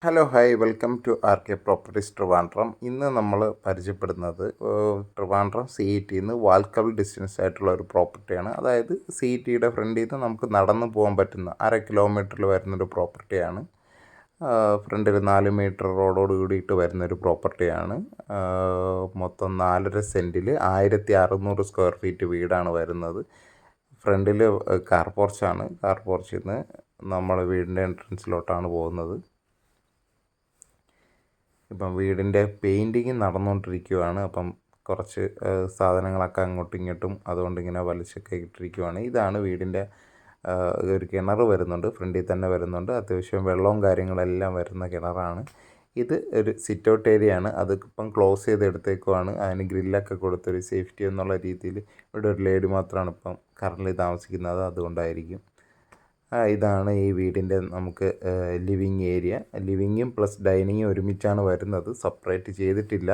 Hello hi welcome to R K properties Trivandrum. ഇന്ന് നമ്മൾ പരിചയപ്പെടുന്നത് ട്രിവാൻഡ്രം സി ഇ ടിന്ന് വാൽക്കൽ ഡിസ്റ്റൻസ് ആയിട്ടുള്ള ഒരു പ്രോപ്പർട്ടിയാണ്. അതായത് സി ഇ ടിയുടെ ഫ്രണ്ടിൽ നിന്ന് നമുക്ക് നടന്നു പോകാൻ പറ്റുന്ന 1/2 കിലോമീറ്ററിൽ വരുന്നൊരു പ്രോപ്പർട്ടിയാണ്. ഫ്രണ്ടിൽ 4 മീറ്റർ റോഡോട് കൂടിയിട്ട് വരുന്നൊരു പ്രോപ്പർട്ടിയാണ്. മൊത്തം 4.5 സെൻറ്റിൽ 1600 സ്ക്വയർ ഫീറ്റ് വീടാണ് വരുന്നത്. ഫ്രണ്ടിൽ കാർ പോർച്ചാണ്. കാർ പോർച്ചിൽ നിന്ന് നമ്മൾ വീടിൻ്റെ എൻട്രൻസിലോട്ടാണ് പോകുന്നത്. ഇപ്പം വീടിൻ്റെ പെയിൻറ്റിങ് നടന്നുകൊണ്ടിരിക്കുകയാണ്. അപ്പം കുറച്ച് സാധനങ്ങളൊക്കെ അങ്ങോട്ടും ഇങ്ങോട്ടും അതുകൊണ്ട് ഇങ്ങനെ വലിച്ചൊക്കെ ഇട്ടിരിക്കുകയാണ്. ഇതാണ് വീടിൻ്റെ ഒരു കിണർ വരുന്നുണ്ട്, ഫ്രണ്ടിൽ തന്നെ വരുന്നുണ്ട്. അത്യാവശ്യം വെള്ളവും കാര്യങ്ങളെല്ലാം വരുന്ന കിണറാണ്. ഇത് ഒരു സിറ്റ് ഔട്ട് ഏരിയ ആണ്. അതിപ്പം ക്ലോസ് ചെയ്തെടുത്തേക്കുവാണ്. അതിന് ഗ്രില്ലൊക്കെ കൊടുത്തൊരു സേഫ്റ്റി എന്നുള്ള രീതിയിൽ. ഇവിടെ ഒരു ലേഡി മാത്രമാണ് ഇപ്പം കറൻറ്റ്ലി താമസിക്കുന്നത്, അതുകൊണ്ടായിരിക്കും. ഇതാണ് ഈ വീടിൻ്റെ നമുക്ക് ലിവിങ് ഏരിയ. ലിവിങ്ങും പ്ലസ് ഡൈനിങ്ങും ഒരുമിച്ചാണ് വരുന്നത്, സെപ്പറേറ്റ് ചെയ്തിട്ടില്ല.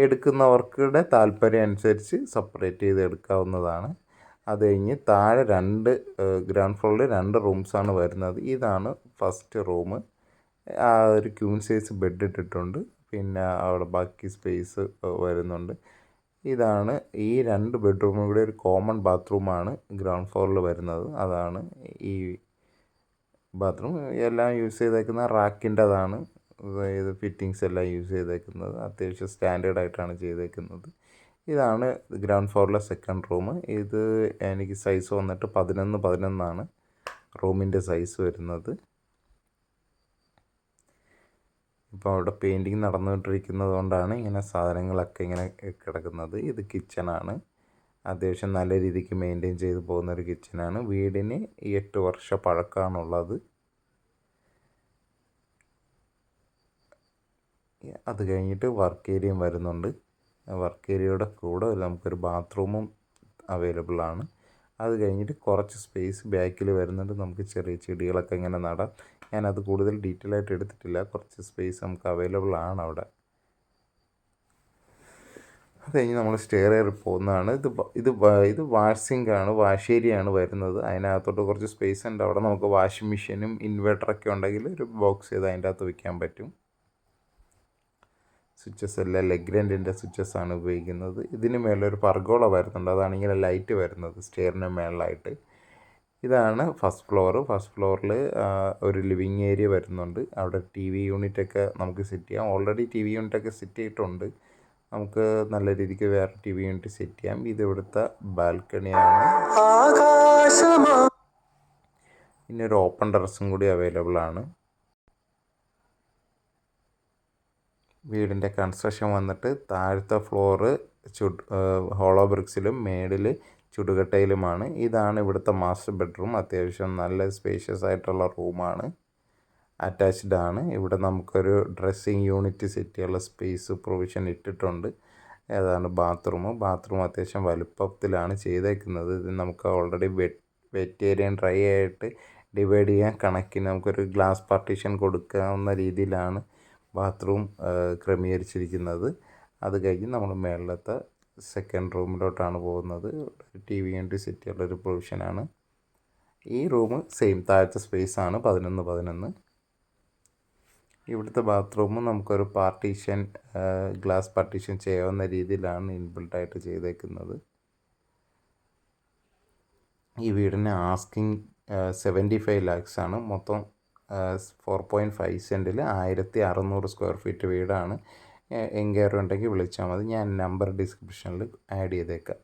എടുക്കുന്നവർക്കുടെ താല്പര്യം അനുസരിച്ച് സെപ്പറേറ്റ് ചെയ്ത് എടുക്കാവുന്നതാണ്. അത് കഴിഞ്ഞ് താഴെ ഗ്രൗണ്ട് ഫ്ലോറിൽ 2 റൂംസാണ് വരുന്നത്. ഇതാണ് ഫസ്റ്റ് റൂം. ഒരു ക്യൂൺ സൈസ് ബെഡ് ഇട്ടിട്ടുണ്ട്. പിന്നെ അവിടെ ബാക്കി സ്പേസ് വരുന്നുണ്ട്. ഇതാണ് ഈ 2 ബെഡ്റൂമും കൂടെ ഒരു കോമൺ ബാത്റൂമാണ് ഗ്രൗണ്ട് ഫ്ലോറിൽ വരുന്നത്. അതാണ് ഈ ബാത്റൂം. എല്ലാം യൂസ് ചെയ്തേക്കുന്ന റാക്കിൻ്റെതാണ്. ഇത് ഫിറ്റിങ്സ് എല്ലാം യൂസ് ചെയ്തേക്കുന്നത് അത്യാവശ്യം സ്റ്റാൻഡേർഡ് ആയിട്ടാണ് ചെയ്തേക്കുന്നത്. ഇതാണ് ഗ്രൗണ്ട് ഫ്ലോറിലെ സെക്കൻഡ് റൂം. ഇത് എനിക്ക് സൈസ് വന്നിട്ട് 11x11 റൂമിൻ്റെ സൈസ് വരുന്നത്. ഇപ്പോൾ അവിടെ പെയിൻറ്റിങ് നടന്നുകൊണ്ടിരിക്കുന്നത് കൊണ്ടാണ് ഇങ്ങനെ സാധനങ്ങളൊക്കെ ഇങ്ങനെ കിടക്കുന്നത്. ഇത് കിച്ചണാണ്. അത്യാവശ്യം നല്ല രീതിക്ക് മെയിൻറ്റെയിൻ ചെയ്ത് പോകുന്നൊരു കിച്ചണാണ്. വീടിന് 8 വർഷ പഴക്കമാണുള്ളത്. അത് കഴിഞ്ഞിട്ട് വർക്ക് ഏരിയയും വരുന്നുണ്ട്. വർക്ക് ഏരിയയുടെ കൂടെ നമുക്കൊരു ബാത്റൂമും അവൈലബിൾ ആണ്. അത് കഴിഞ്ഞിട്ട് കുറച്ച് സ്പേസ് ബാക്കിൽ വരുന്നുണ്ട്. നമുക്ക് ചെറിയ ചെടികളൊക്കെ ഇങ്ങനെ നടാം. ഞാനത് കൂടുതൽ ഡീറ്റെയിൽ ആയിട്ട് എടുത്തിട്ടില്ല. കുറച്ച് സ്പേസ് നമുക്ക് അവൈലബിൾ ആണ് അവിടെ. അത് കഴിഞ്ഞ് നമ്മൾ സ്റ്റെയർ കയറി പോകുന്നതാണ്. ഇത് വാഷ് സിങ്കാണ്, വാഷ് ഏരിയ ആണ് വരുന്നത്. അതിനകത്തോട്ട് കുറച്ച് സ്പേസ് ഉണ്ട്. അവിടെ നമുക്ക് വാഷിംഗ് മെഷീനും ഇൻവെർട്ടറൊക്കെ ഉണ്ടെങ്കിൽ ഒരു ബോക്സ് ചെയ്ത് അതിൻ്റെ അകത്ത് വയ്ക്കാൻ പറ്റും. സ്വിച്ചസ് എല്ലാം ലെഗ്രാൻഡിൻ്റെ സ്വിച്ചസ് ആണ് ഉപയോഗിക്കുന്നത്. ഇതിന് മേലൊരു പർഗോള വരുന്നുണ്ട്. അതാണ് ഇങ്ങനെ ലൈറ്റ് വരുന്നത് സ്റ്റെയറിന് മേളിലായിട്ട്. ഇതാണ് ഫസ്റ്റ് ഫ്ലോർ. ഫസ്റ്റ് ഫ്ലോറിൽ ഒരു ലിവിങ് ഏരിയ വരുന്നുണ്ട്. അവിടെ ടി വി യൂണിറ്റൊക്കെ നമുക്ക് സെറ്റ് ചെയ്യാം. ഓൾറെഡി ടി വി യൂണിറ്റൊക്കെ സെറ്റ് ചെയ്തിട്ടുണ്ട്. നമുക്ക് നല്ല രീതിക്ക് വേറെ ടി വി യൂണിറ്റ് സെറ്റ് ചെയ്യാം. ഇത് ഇവിടുത്തെ ബാൽക്കണിയാണ്. പിന്നെ ഒരു ഓപ്പൺ ടെറസും കൂടി അവൈലബിൾ ആണ്. വീടിൻ്റെ കൺസ്ട്രക്ഷൻ വന്നിട്ട് താഴത്തെ ഫ്ലോറ് ഹോളോ ബ്രിക്സിലും മേളിൽ ചുടുകട്ടയിലുമാണ്. ഇതാണ് ഇവിടുത്തെ മാസ്റ്റർ ബെഡ്റൂം. അത്യാവശ്യം നല്ല സ്പേഷ്യസ് ആയിട്ടുള്ള റൂമാണ്. അറ്റാച്ച്ഡ് ആണ്. ഇവിടെ നമുക്കൊരു ഡ്രസ്സിങ് യൂണിറ്റ് സെറ്റ് ചെയ്യാനുള്ള സ്പേസ് പ്രൊവിഷൻ ഇട്ടിട്ടുണ്ട്. ഏതാണ് ബാത്റൂം അത്യാവശ്യം വലുപ്പത്തിലാണ് ചെയ്തേക്കുന്നത്. ഇത് നമുക്ക് ഓൾറെഡി വെറ്റ് ഏരിയയും ഡ്രൈ ആയിട്ട് ഡിവൈഡ് ചെയ്യാൻ കണക്കിന് നമുക്കൊരു ഗ്ലാസ് പാർട്ടീഷൻ കൊടുക്കാവുന്ന രീതിയിലാണ് ബാത്റൂം ക്രമീകരിച്ചിരിക്കുന്നത്. അത് കഴിഞ്ഞ് നമ്മൾ മേളിലത്തെ സെക്കൻഡ് റൂമിലോട്ടാണ് പോകുന്നത്. ടി വി യൂണിറ്റ് സെറ്റ് ചെയ്യാനുള്ളൊരു പ്രൊവിഷനാണ്. ഈ റൂം സെയിം താഴത്തെ സ്പേസാണ് 11x11. ഇവിടുത്തെ ബാത്റൂം നമുക്കൊരു പാർട്ടീഷൻ ഗ്ലാസ് പാർട്ടീഷൻ ചെയ്യാവുന്ന രീതിയിലാണ് ഇൻബിൽട്ടായിട്ട് ചെയ്തേക്കുന്നത്. ഈ വീടിന് ആസ്കിങ് 75 lakhs ആണ്. മൊത്തം 4.5 സെൻറ്റിൽ 1600 സ്ക്വയർ ഫീറ്റ് വീടാണ്. എൻക്വയറി ഉണ്ടെങ്കിൽ വിളിച്ചാൽ മതി. ഞാൻ നമ്പർ ഡിസ്ക്രിപ്ഷനിൽ ആഡ് ചെയ്തേക്കാം.